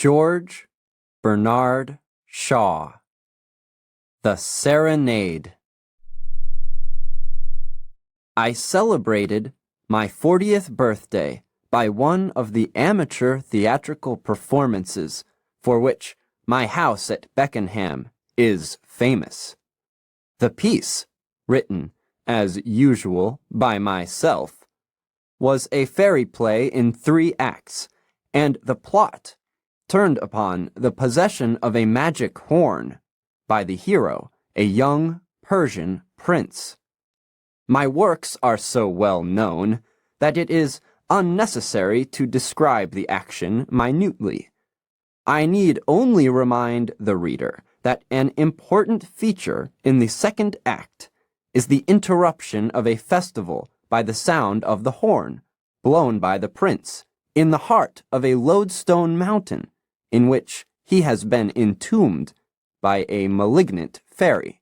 George Bernard Shaw. The Serenade. I celebrated my 40th birthday by one of the amateur theatrical performances for which my house at Beckenham is famous. The piece, written, as usual, by myself, was a fairy play in 3 acts, and the plot turned upon the possession of a magic horn by the hero, a young Persian prince. My works are so well known that it is unnecessary to describe the action minutely. I need only remind the reader that an important feature in the 2nd act is the interruption of a festival by the sound of the horn, blown by the prince, in the heart of a lodestone mountain, in which he has been entombed by a malignant fairy.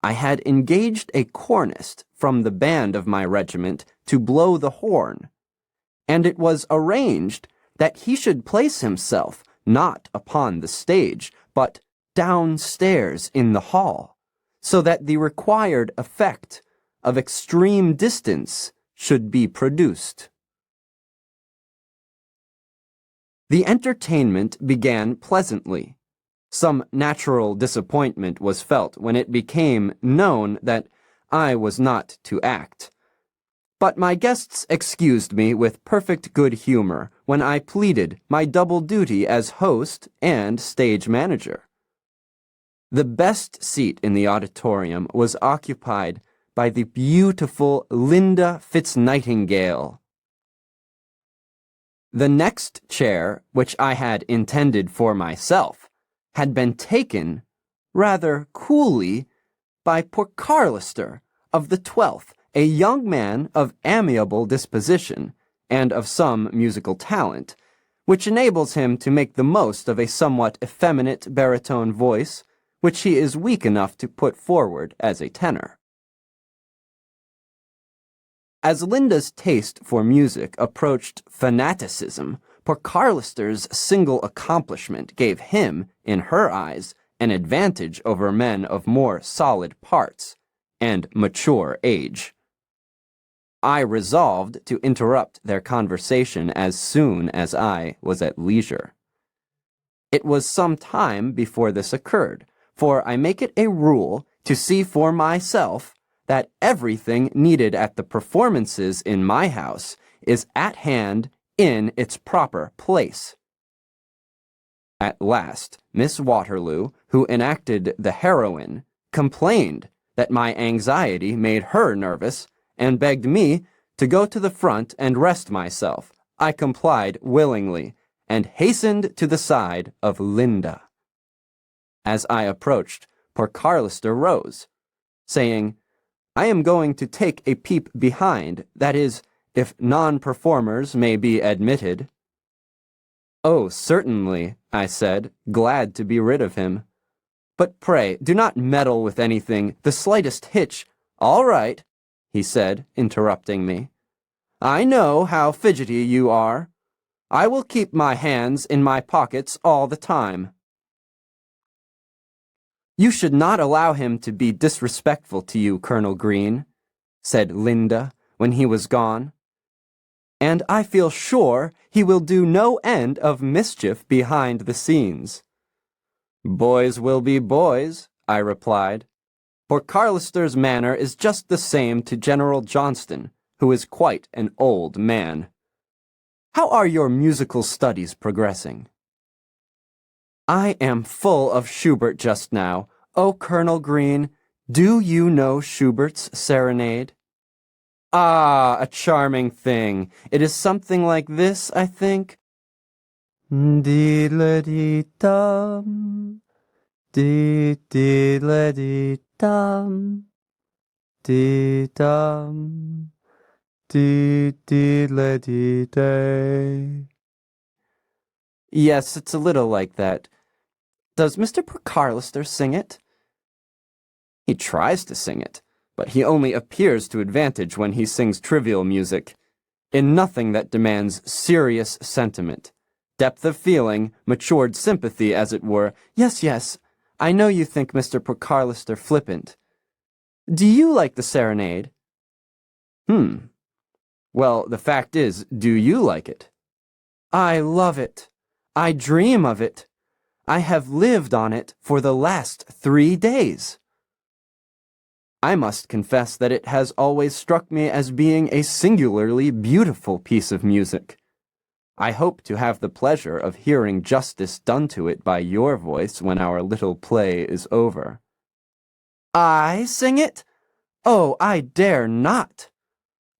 I had engaged a cornist from the band of my regiment to blow the horn, and it was arranged that he should place himself not upon the stage, but downstairs in the hall, so that the required effect of extreme distance should be produced. The entertainment began pleasantly. Some natural disappointment was felt when it became known that I was not to act. But my guests excused me with perfect good humor when I pleaded my double duty as host and stage manager. The best seat in the auditorium was occupied by the beautiful Linda Fitz-Nightingale. The next chair, which I had intended for myself, had been taken, rather coolly, by poor Carlister of the 12th, a young man of amiable disposition and of some musical talent, which enables him to make the most of a somewhat effeminate baritone voice, which he is weak enough to put forward as a tenor. As Linda's taste for music approached fanaticism, poor Carlister's single accomplishment gave him, in her eyes, an advantage over men of more solid parts and mature age. I resolved to interrupt their conversation as soon as I was at leisure. It was some time before this occurred, for I make it a rule to see for myself that everything needed at the performances in my house is at hand in its proper place. At last, Miss Waterloo, who enacted the heroine, complained that my anxiety made her nervous and begged me to go to the front and rest myself. I complied willingly and hastened to the side of Linda. As I approached, poor Carlister rose, saying, "I am going to take a peep behind, that is, if non-performers may be admitted." "Oh, certainly," I said, glad to be rid of him. "But pray, do not meddle with anything, the slightest hitch—" "All right," he said, interrupting me. "I know how fidgety you are. I will keep my hands in my pockets all the time." "You should not allow him to be disrespectful to you, Colonel Green," said Linda when he was gone. "And I feel sure he will do no end of mischief behind the scenes." "Boys will be boys," I replied. "For Carlister's manner is just the same to General Johnston, who is quite an old man. How are your musical studies progressing?" "I am full of Schubert just now. Oh, Colonel Green, do you know Schubert's Serenade?" "Ah, a charming thing. It is something like this, I think." Dee-la-dee-dum, dee-dee-la-dee-dum, dee-dum, dee-dee-la-dee-day. Yes, it's a little like that. Does Mr. Carlister sing it? He tries to sing it, but he only appears to advantage when he sings trivial music, in nothing that demands serious sentiment, Depth of feeling, matured sympathy, as it were. Yes, yes, I know you think Mr. Porcarlister flippant. Do you like the serenade? Well, the fact is, do you like it? I love it. I dream of it. I have lived on it for the last 3 days. I must confess that it has always struck me as being a singularly beautiful piece of music. I hope to have the pleasure of hearing justice done to it by your voice when our little play is over. I sing it? Oh, I dare not.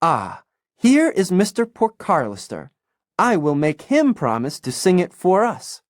Ah, here is Mr. Porcarlister. I will make him promise to sing it for us.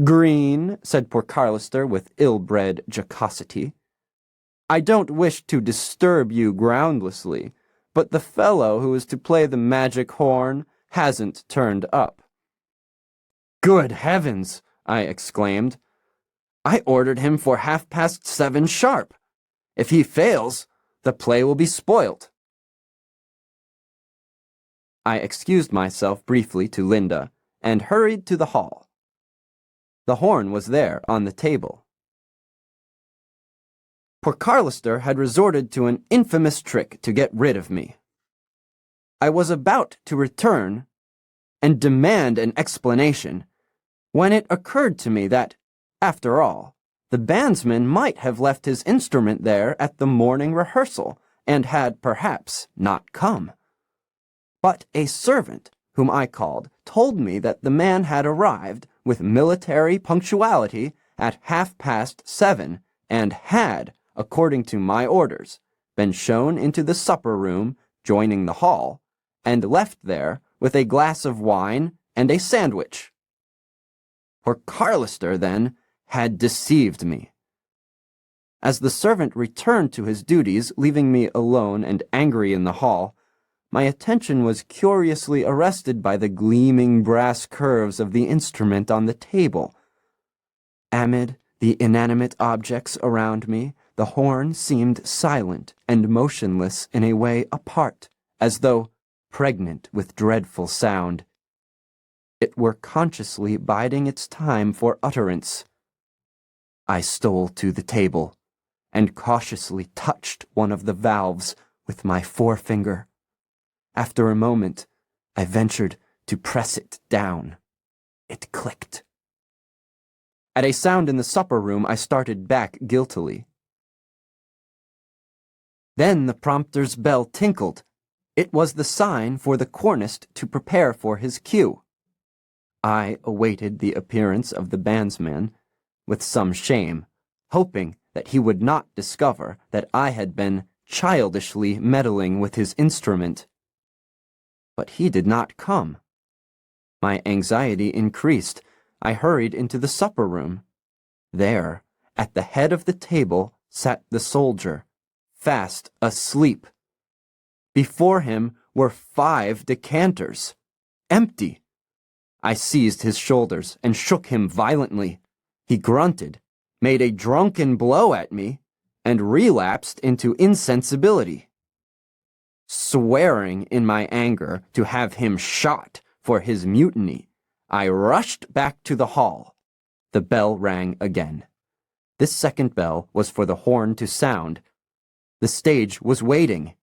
Green, said Porcarlister with ill-bred jocosity, I don't wish to disturb you groundlessly, but the fellow who is to play the magic horn hasn't turned up. Good heavens, I exclaimed. I ordered him for 7:30 sharp. If he fails, the play will be spoilt. I excused myself briefly to Linda and hurried to the hall. The horn was there on the table. Porcarlister had resorted to an infamous trick to get rid of me. I was about to return and demand an explanation when it occurred to me that, after all, the bandsman might have left his instrument there at the morning rehearsal and had perhaps not come. But a servant, whom I called, told me that the man had arrived with military punctuality at 7:30 and had, according to my orders, been shown into the supper room joining the hall and left there with a glass of wine and a sandwich. Porcarlister, then, had deceived me. As the servant returned to his duties, leaving me alone and angry in the hall, my attention was curiously arrested by the gleaming brass curves of the instrument on the table. Amid the inanimate objects around me, the horn seemed silent and motionless in a way apart, as though pregnant with dreadful sound. It were consciously biding its time for utterance. I stole to the table and cautiously touched one of the valves with my forefinger. After a moment, I ventured to press it down. It clicked. At a sound in the supper room, I started back guiltily. Then the prompter's bell tinkled. It was the sign for the cornist to prepare for his cue. I awaited the appearance of the bandsman with some shame, hoping that he would not discover that I had been childishly meddling with his instrument. But he did not come. My anxiety increased. I hurried into the supper room. There, at the head of the table, sat the soldier, fast asleep. Before him were 5 decanters, empty. I seized his shoulders and shook him violently. He grunted, made a drunken blow at me, and relapsed into insensibility. Swearing in my anger to have him shot for his mutiny, I rushed back to the hall. The bell rang again. This second bell was for the horn to sound. The stage was waiting.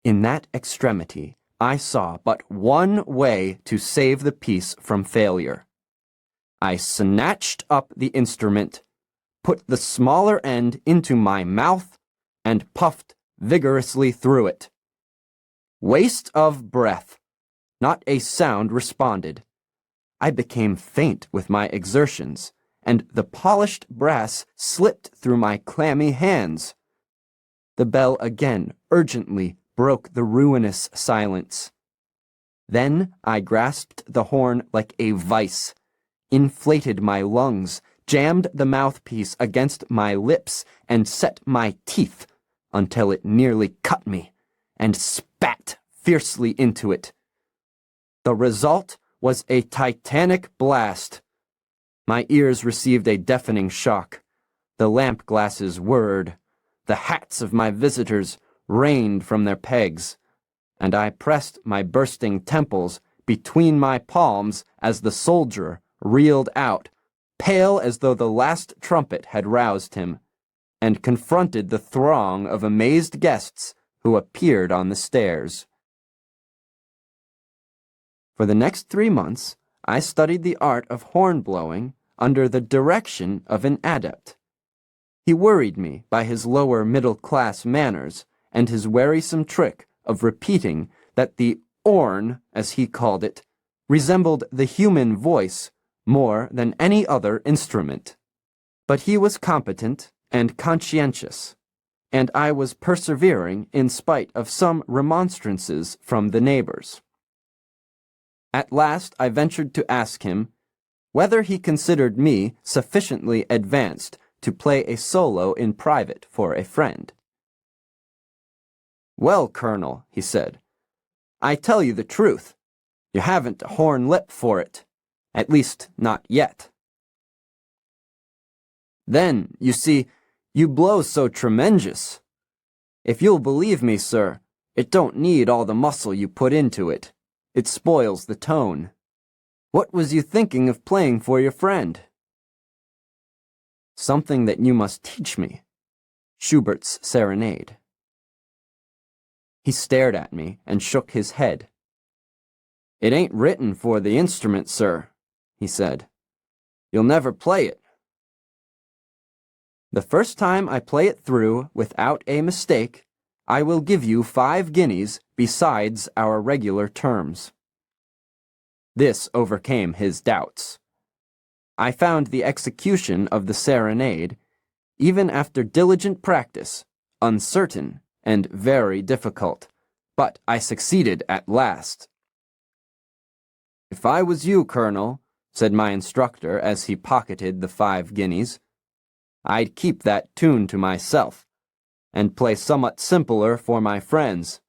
In that extremity, I saw but one way to save the piece from failure. I snatched up the instrument, put the smaller end into my mouth, and puffed vigorously through it. Waste of breath. Not a sound responded. I became faint with my exertions, and the polished brass slipped through my clammy hands. The bell again urgently broke the ruinous silence. Then I grasped the horn like a vice, inflated my lungs, jammed the mouthpiece against my lips, and set my teeth until it nearly cut me, and spat fiercely into it. The result was a titanic blast. My ears received a deafening shock. The lamp glasses whirred. The hats of my visitors rained from their pegs, and I pressed my bursting temples between my palms as the soldier reeled out, pale as though the last trumpet had roused him, and confronted the throng of amazed guests who appeared on the stairs. For the next 3 months, I studied the art of horn blowing under the direction of an adept. He worried me by his lower middle-class manners and his wearisome trick of repeating that the horn, as he called it, resembled the human voice more than any other instrument. But he was competent and conscientious, and I was persevering in spite of some remonstrances from the neighbors. At last I ventured to ask him whether he considered me sufficiently advanced to play a solo in private for a friend. "Well, Colonel," he said, "I tell you the truth. You haven't a horn lip for it. At least, not yet." "Then, you see, you blow so tremendous. If you'll believe me, sir, it don't need all the muscle you put into it. It spoils the tone. What was you thinking of playing for your friend?" "Something that you must teach me. Schubert's Serenade." He stared at me and shook his head. "It ain't written for the instrument, sir," he said. "You'll never play it." "The first time I play it through without a mistake, I will give you 5 guineas besides our regular terms." This overcame his doubts. I found the execution of the serenade, even after diligent practice, uncertain and very difficult, but I succeeded at last. "If I was you, Colonel," said my instructor as he pocketed the 5 guineas, "I'd keep that tune to myself, and play somewhat simpler for my friends.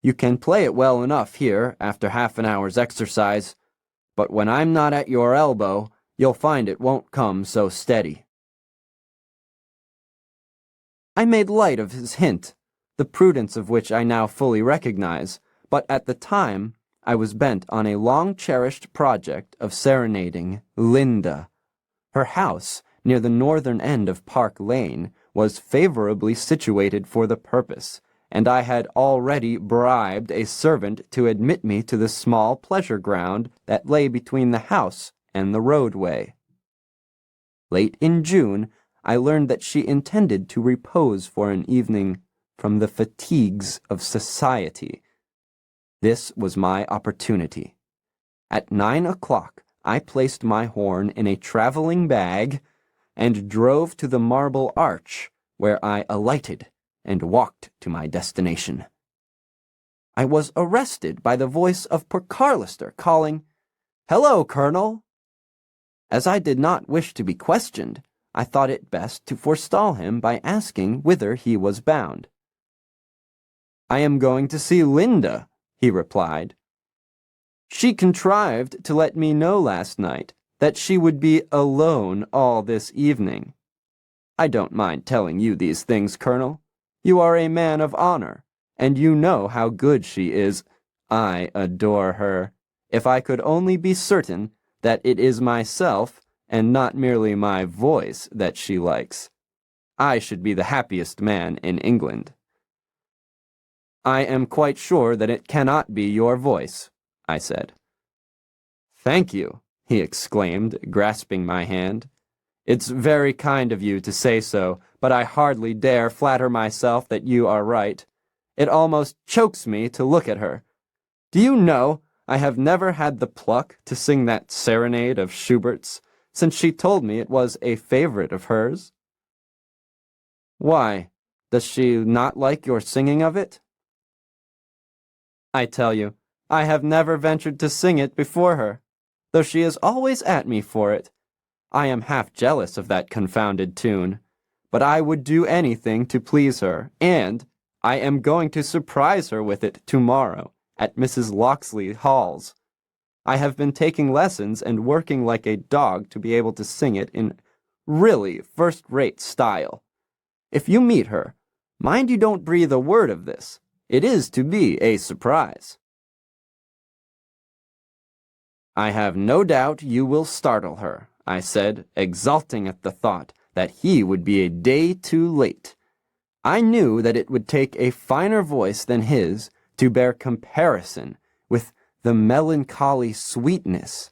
You can play it well enough here after half an hour's exercise, but when I'm not at your elbow, you'll find it won't come so steady." I made light of his hint, the prudence of which I now fully recognize, but at the time I was bent on a long-cherished project of serenading Linda. Her house, near the northern end of Park Lane, was favorably situated for the purpose, and I had already bribed a servant to admit me to the small pleasure ground that lay between the house and the roadway. Late in June, I learned that she intended to repose for an evening from the fatigues of society. This was my opportunity. At 9 o'clock, I placed my horn in a traveling bag and drove to the Marble Arch, where I alighted and walked to my destination. I was arrested by the voice of Carlister calling, "Hello, Colonel!" As I did not wish to be questioned, I thought it best to forestall him by asking whither he was bound. "I am going to see Linda," he replied. "She contrived to let me know last night that she would be alone all this evening. I don't mind telling you these things, Colonel. You are a man of honor, and you know how good she is. I adore her. If I could only be certain that it is myself and not merely my voice that she likes, I should be the happiest man in England." "I am quite sure that it cannot be your voice," I said. "Thank you," he exclaimed, grasping my hand. "It's very kind of you to say so, but I hardly dare flatter myself that you are right. It almost chokes me to look at her. Do you know, I have never had the pluck to sing that serenade of Schubert's, since she told me it was a favorite of hers." "Why, does she not like your singing of it?" "I tell you, I have never ventured to sing it before her, though she is always at me for it. I am half jealous of that confounded tune, but I would do anything to please her, and I am going to surprise her with it tomorrow at Mrs. Locksley Hall's. I have been taking lessons and working like a dog to be able to sing it in really first-rate style. If you meet her, mind you don't breathe a word of this. It is to be a surprise." I have no doubt you will startle her, I said, exulting at the thought that he would be a day too late. I knew that it would take a finer voice than his to bear comparison with the melancholy sweetness,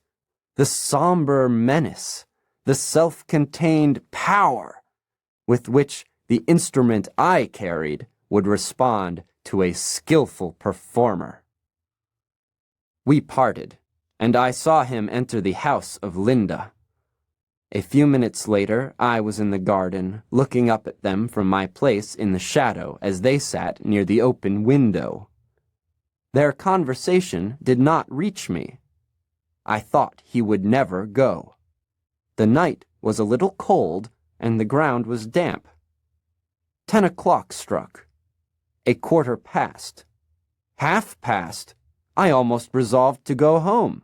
the somber menace, the self-contained power with which the instrument I carried would respond to a skillful performer. We parted, and I saw him enter the house of Linda. A few minutes later, I was in the garden, looking up at them from my place in the shadow as they sat near the open window. Their conversation did not reach me. I thought he would never go. The night was a little cold, and the ground was damp. 10 o'clock struck. A quarter past. Half past. I almost resolved to go home.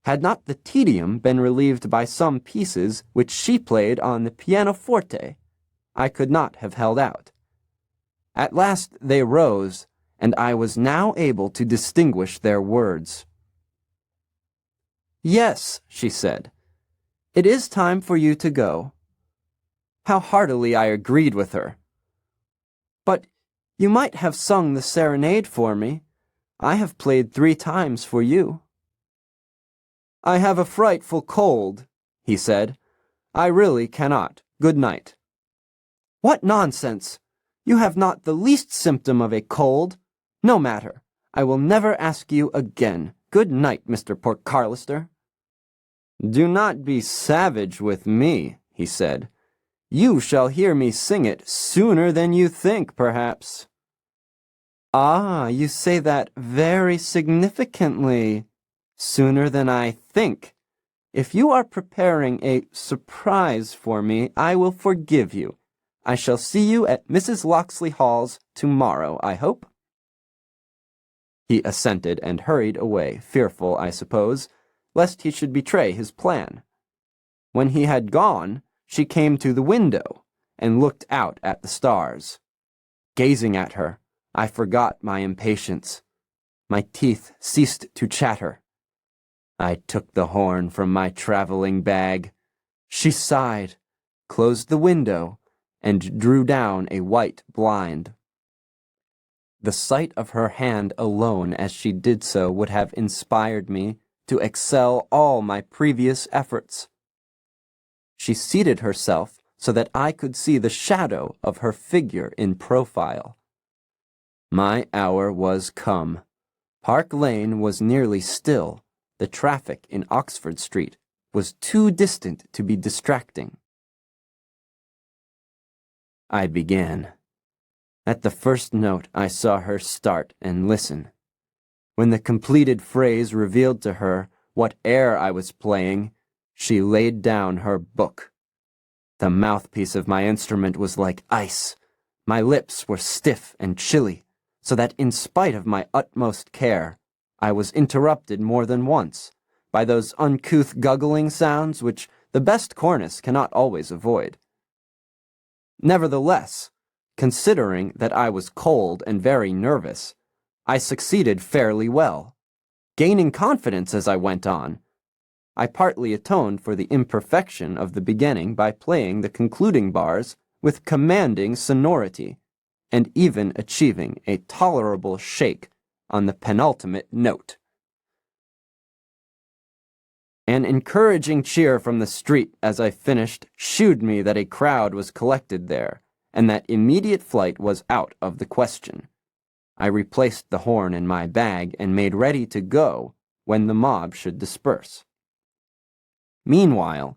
Had not the tedium been relieved by some pieces which she played on the pianoforte, I could not have held out. At last they rose, and I was now able to distinguish their words. "Yes," she said, "it is time for you to go." How heartily I agreed with her. "But you might have sung the serenade for me. I have played 3 times for you." "I have a frightful cold," he said. "I really cannot. Good night." "What nonsense! You have not the least symptom of a cold. No matter. I will never ask you again. Good night, Mr. Portcarlister." "Do not be savage with me," he said. "You shall hear me sing it sooner than you think, perhaps." "Ah, you say that very significantly. Sooner than I think. If you are preparing a surprise for me, I will forgive you. I shall see you at Mrs. Locksley Hall's tomorrow, I hope." He assented and hurried away, fearful, I suppose, lest he should betray his plan. When he had gone, she came to the window and looked out at the stars. Gazing at her, I forgot my impatience. My teeth ceased to chatter. I took the horn from my traveling bag. She sighed, closed the window, and drew down a white blind. The sight of her hand alone as she did so would have inspired me to excel all my previous efforts. She seated herself so that I could see the shadow of her figure in profile. My hour was come. Park Lane was nearly still. The traffic in Oxford Street was too distant to be distracting. I began. At the first note, I saw her start and listen. When the completed phrase revealed to her what air I was playing, she laid down her book. The mouthpiece of my instrument was like ice. My lips were stiff and chilly, so that in spite of my utmost care, I was interrupted more than once by those uncouth guggling sounds which the best cornice cannot always avoid. Nevertheless, considering that I was cold and very nervous, I succeeded fairly well, gaining confidence as I went on. I partly atoned for the imperfection of the beginning by playing the concluding bars with commanding sonority, and even achieving a tolerable shake on the penultimate note. An encouraging cheer from the street as I finished shewed me that a crowd was collected there, and that immediate flight was out of the question. I replaced the horn in my bag and made ready to go when the mob should disperse. Meanwhile,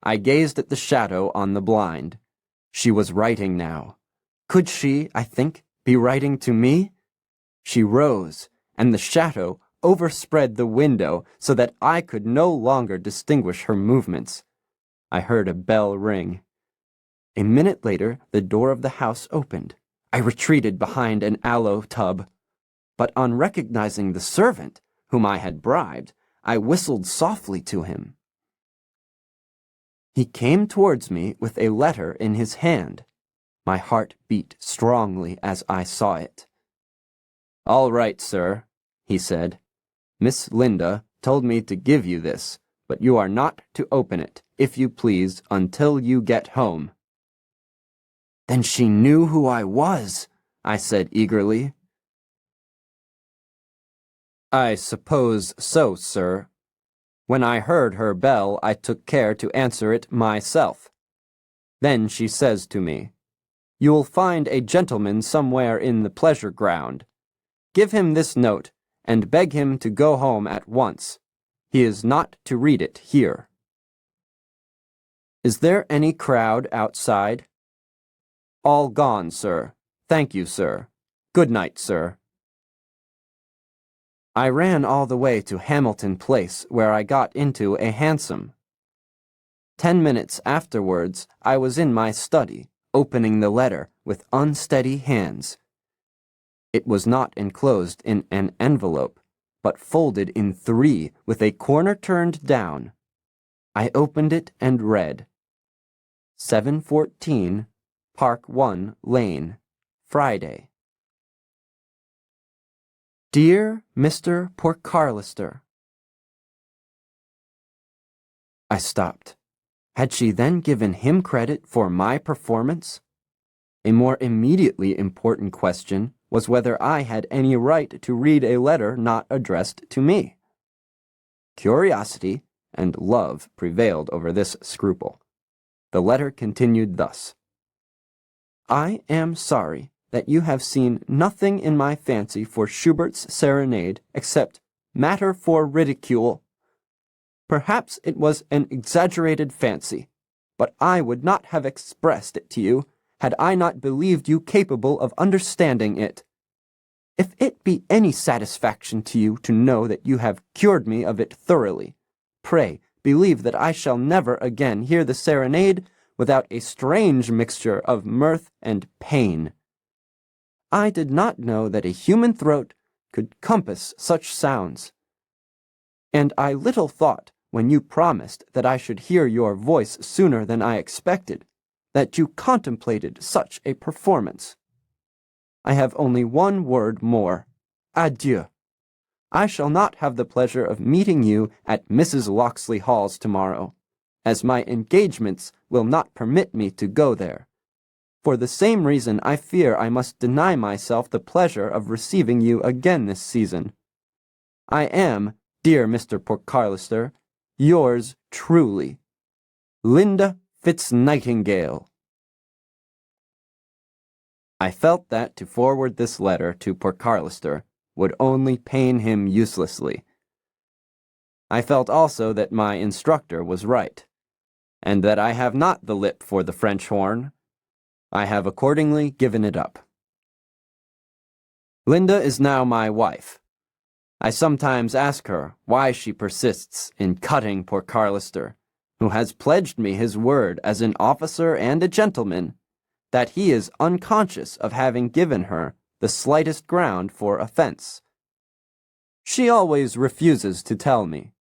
I gazed at the shadow on the blind. She was writing now. Could she, I think, be writing to me? She rose, and the shadow overspread the window so that I could no longer distinguish her movements. I heard a bell ring. A minute later, the door of the house opened. I retreated behind an aloe tub, but on recognizing the servant, whom I had bribed, I whistled softly to him. He came towards me with a letter in his hand. My heart beat strongly as I saw it. "All right, sir," he said. "Miss Linda told me to give you this, but you are not to open it, if you please, until you get home." "Then she knew who I was," I said eagerly. "I suppose so, sir. When I heard her bell, I took care to answer it myself. Then she says to me, 'You'll find a gentleman somewhere in the pleasure ground. Give him this note, and beg him to go home at once. He is not to read it here.'" "Is there any crowd outside?" "All gone, sir. Thank you, sir. Good night, sir." I ran all the way to Hamilton Place, where I got into a hansom. 10 minutes afterwards, I was in my study, opening the letter with unsteady hands. It was not enclosed in an envelope, but folded in 3 with a corner turned down. I opened it and read, "714 Park 1 Lane, Friday. Dear Mr. Portcarlister." I stopped. Had she then given him credit for my performance? A more immediately important question was whether I had any right to read a letter not addressed to me. Curiosity and love prevailed over this scruple. The letter continued thus: "I am sorry that you have seen nothing in my fancy for Schubert's Serenade except matter for ridicule. Perhaps it was an exaggerated fancy, but I would not have expressed it to you had I not believed you capable of understanding it. If it be any satisfaction to you to know that you have cured me of it thoroughly, pray believe that I shall never again hear the Serenade without a strange mixture of mirth and pain. I did not know that a human throat could compass such sounds. And I little thought, when you promised that I should hear your voice sooner than I expected, that you contemplated such a performance. I have only one word more. Adieu. I shall not have the pleasure of meeting you at Mrs. Locksley Hall's tomorrow, as my engagements will not permit me to go there. For the same reason, I fear I must deny myself the pleasure of receiving you again this season. I am, dear Mr. Portcarlister, yours truly, Linda Fitz-Nightingale." I felt that to forward this letter to Portcarlister would only pain him uselessly. I felt also that my instructor was right, and that I have not the lip for the French horn. I have accordingly given it up. Linda is now my wife. I sometimes ask her why she persists in cutting Portcarlister, who has pledged me his word as an officer and a gentleman that he is unconscious of having given her the slightest ground for offense. She always refuses to tell me.